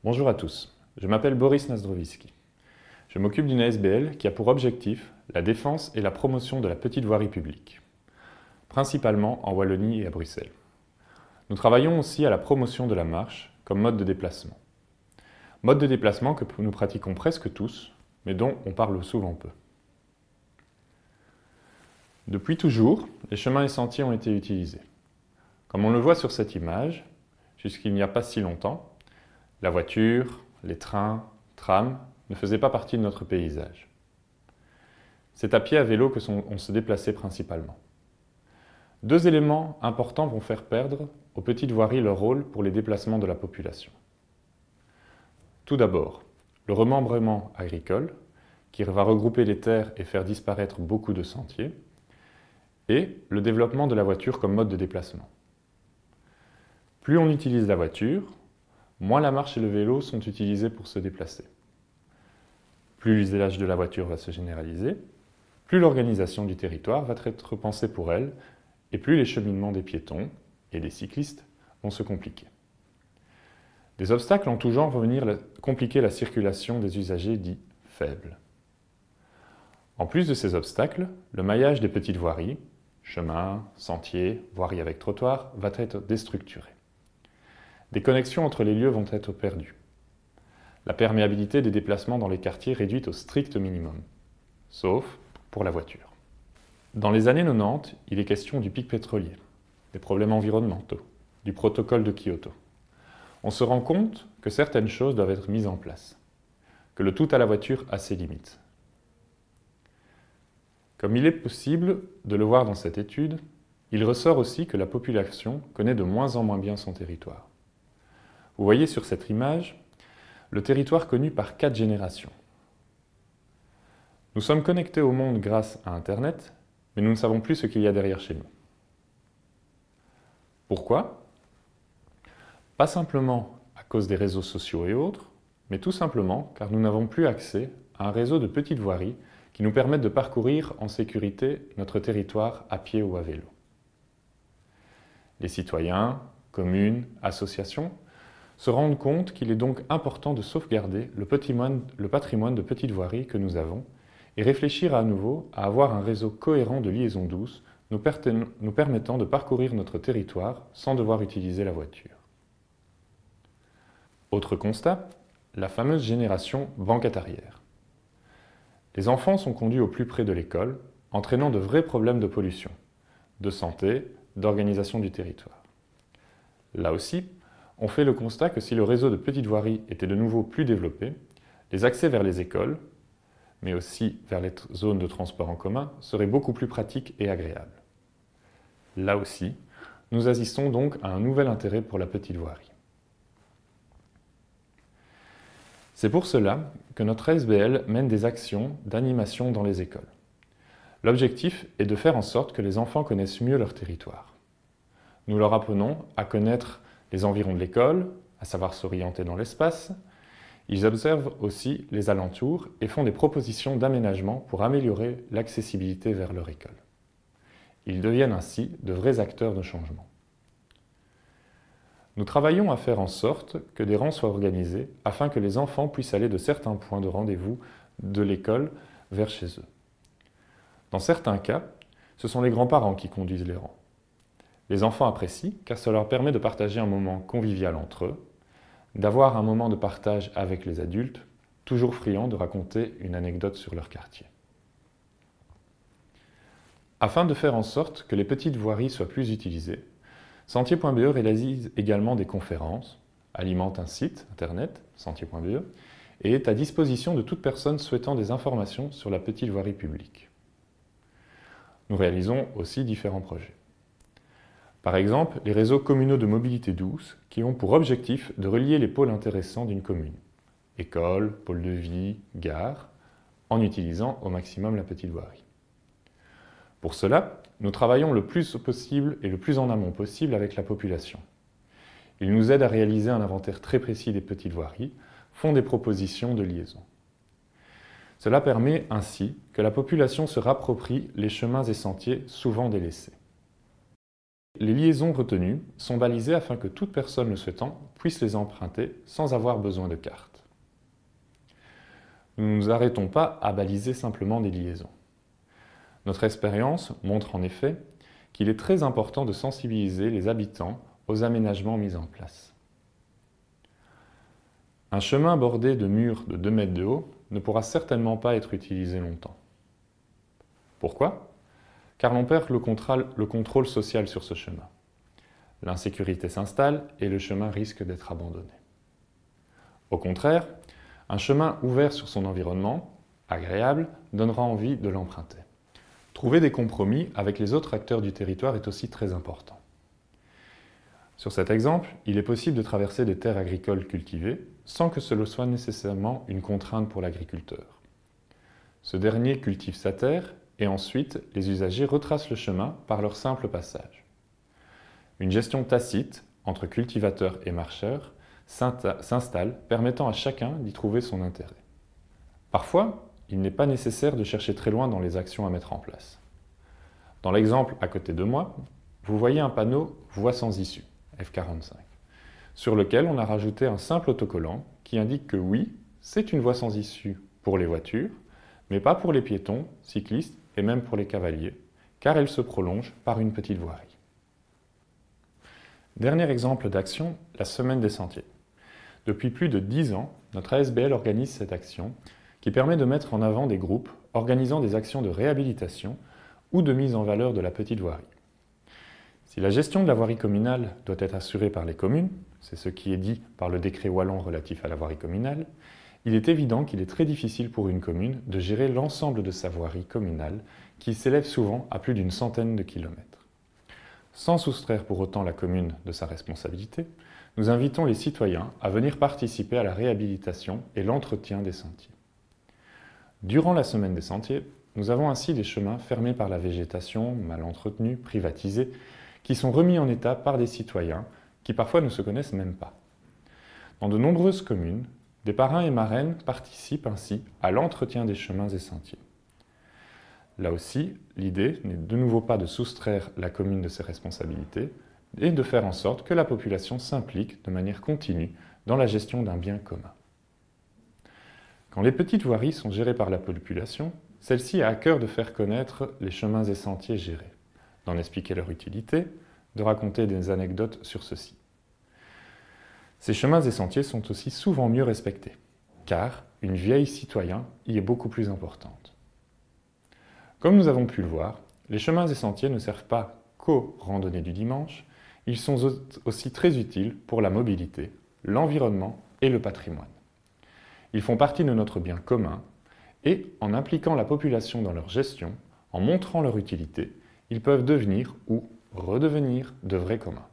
Bonjour à tous, je m'appelle Boris Nasdrowiski. Je m'occupe d'une ASBL qui a pour objectif la défense et la promotion de la petite voirie publique, principalement en Wallonie et à Bruxelles. Nous travaillons aussi à la promotion de la marche comme mode de déplacement. Mode de déplacement que nous pratiquons presque tous, mais dont on parle souvent peu. Depuis toujours, les chemins et sentiers ont été utilisés. Comme on le voit sur cette image, jusqu'il n'y a pas si longtemps, la voiture, les trains, trams ne faisaient pas partie de notre paysage. C'est à pied à vélo qu'on se déplaçait principalement. Deux éléments importants vont faire perdre aux petites voiries leur rôle pour les déplacements de la population. Tout d'abord, le remembrement agricole, qui va regrouper les terres et faire disparaître beaucoup de sentiers, et le développement de la voiture comme mode de déplacement. Plus on utilise la voiture, moins la marche et le vélo sont utilisés pour se déplacer. Plus l'usage de la voiture va se généraliser, plus l'organisation du territoire va être pensée pour elle, et plus les cheminements des piétons et des cyclistes vont se compliquer. Des obstacles en tout genre vont venir compliquer la circulation des usagers dits faibles. En plus de ces obstacles, le maillage des petites voiries, chemins, sentiers, voiries avec trottoirs, va être déstructuré. Des connexions entre les lieux vont être perdues. La perméabilité des déplacements dans les quartiers réduite au strict minimum, sauf pour la voiture. Dans les années 90, il est question du pic pétrolier, des problèmes environnementaux, du protocole de Kyoto. On se rend compte que certaines choses doivent être mises en place, que le tout à la voiture a ses limites. Comme il est possible de le voir dans cette étude, il ressort aussi que la population connaît de moins en moins bien son territoire. Vous voyez sur cette image le territoire connu par 4 générations. Nous sommes connectés au monde grâce à Internet, mais nous ne savons plus ce qu'il y a derrière chez nous. Pourquoi? Pas simplement à cause des réseaux sociaux et autres, mais tout simplement car nous n'avons plus accès à un réseau de petites voiries qui nous permettent de parcourir en sécurité notre territoire à pied ou à vélo. Les citoyens, communes, associations se rendent compte qu'il est donc important de sauvegarder le patrimoine de petites voiries que nous avons et réfléchir à nouveau à avoir un réseau cohérent de liaisons douces nous permettant de parcourir notre territoire sans devoir utiliser la voiture. Autre constat, la fameuse génération banquette arrière. Les enfants sont conduits au plus près de l'école, entraînant de vrais problèmes de pollution, de santé, d'organisation du territoire. Là aussi, on fait le constat que si le réseau de petites voiries était de nouveau plus développé, les accès vers les écoles, mais aussi vers les zones de transport en commun, seraient beaucoup plus pratiques et agréables. Là aussi, nous assistons donc à un nouvel intérêt pour la petite voirie. C'est pour cela que notre ASBL mène des actions d'animation dans les écoles. L'objectif est de faire en sorte que les enfants connaissent mieux leur territoire. Nous leur apprenons à connaître les environs de l'école, à savoir s'orienter dans l'espace. Ils observent aussi les alentours et font des propositions d'aménagement pour améliorer l'accessibilité vers leur école. Ils deviennent ainsi de vrais acteurs de changement. Nous travaillons à faire en sorte que des rangs soient organisés afin que les enfants puissent aller de certains points de rendez-vous de l'école vers chez eux. Dans certains cas, ce sont les grands-parents qui conduisent les rangs. Les enfants apprécient car ça leur permet de partager un moment convivial entre eux, d'avoir un moment de partage avec les adultes, toujours friands de raconter une anecdote sur leur quartier. Afin de faire en sorte que les petites voiries soient plus utilisées, Sentier.be réalise également des conférences, alimente un site internet, Sentier.be, et est à disposition de toute personne souhaitant des informations sur la petite voirie publique. Nous réalisons aussi différents projets. Par exemple, les réseaux communaux de mobilité douce qui ont pour objectif de relier les pôles intéressants d'une commune, école, pôle de vie, gare, en utilisant au maximum la petite voirie. Pour cela, nous travaillons le plus possible et le plus en amont possible avec la population. Ils nous aident à réaliser un inventaire très précis des petites voiries, font des propositions de liaison. Cela permet ainsi que la population se rapproprie les chemins et sentiers souvent délaissés. les liaisons retenues sont balisées afin que toute personne le souhaitant puisse les emprunter sans avoir besoin de carte. Nous ne nous arrêtons pas à baliser simplement des liaisons. Notre expérience montre en effet qu'il est très important de sensibiliser les habitants aux aménagements mis en place. Un chemin bordé de murs de 2 mètres de haut ne pourra certainement pas être utilisé longtemps. Pourquoi ? Car l'on perd le contrôle social sur ce chemin. L'insécurité s'installe et le chemin risque d'être abandonné. Au contraire, un chemin ouvert sur son environnement, agréable, donnera envie de l'emprunter. Trouver des compromis avec les autres acteurs du territoire est aussi très important. Sur cet exemple, il est possible de traverser des terres agricoles cultivées sans que cela soit nécessairement une contrainte pour l'agriculteur. Ce dernier cultive sa terre et ensuite les usagers retracent le chemin par leur simple passage. Une gestion tacite entre cultivateurs et marcheurs s'installe, permettant à chacun d'y trouver son intérêt. Parfois, il n'est pas nécessaire de chercher très loin dans les actions à mettre en place. Dans l'exemple à côté de moi, vous voyez un panneau « Voie sans issue » F45, sur lequel on a rajouté un simple autocollant qui indique que oui, c'est une voie sans issue pour les voitures, mais pas pour les piétons, cyclistes et même pour les cavaliers, car elle se prolonge par une petite voirie. Dernier exemple d'action, la Semaine des Sentiers. Depuis plus de 10 ans, notre ASBL organise cette action qui permet de mettre en avant des groupes organisant des actions de réhabilitation ou de mise en valeur de la petite voirie. Si la gestion de la voirie communale doit être assurée par les communes, c'est ce qui est dit par le décret wallon relatif à la voirie communale, il est évident qu'il est très difficile pour une commune de gérer l'ensemble de sa voirie communale qui s'élève souvent à plus d'une centaine de kilomètres. Sans soustraire pour autant la commune de sa responsabilité, nous invitons les citoyens à venir participer à la réhabilitation et l'entretien des sentiers. Durant la Semaine des Sentiers, nous avons ainsi des chemins fermés par la végétation, mal entretenus, privatisés, qui sont remis en état par des citoyens qui parfois ne se connaissent même pas. Dans de nombreuses communes, des parrains et marraines participent ainsi à l'entretien des chemins et sentiers. Là aussi, l'idée n'est de nouveau pas de soustraire la commune de ses responsabilités et de faire en sorte que la population s'implique de manière continue dans la gestion d'un bien commun. Quand les petites voiries sont gérées par la population, celle-ci a à cœur de faire connaître les chemins et sentiers gérés, d'en expliquer leur utilité, de raconter des anecdotes sur ceux-ci. Ces chemins et sentiers sont aussi souvent mieux respectés, car une vieille citoyen y est beaucoup plus importante. Comme nous avons pu le voir, les chemins et sentiers ne servent pas qu'aux randonnées du dimanche, ils sont aussi très utiles pour la mobilité, l'environnement et le patrimoine. Ils font partie de notre bien commun et, en impliquant la population dans leur gestion, en montrant leur utilité, ils peuvent devenir ou redevenir de vrais communs.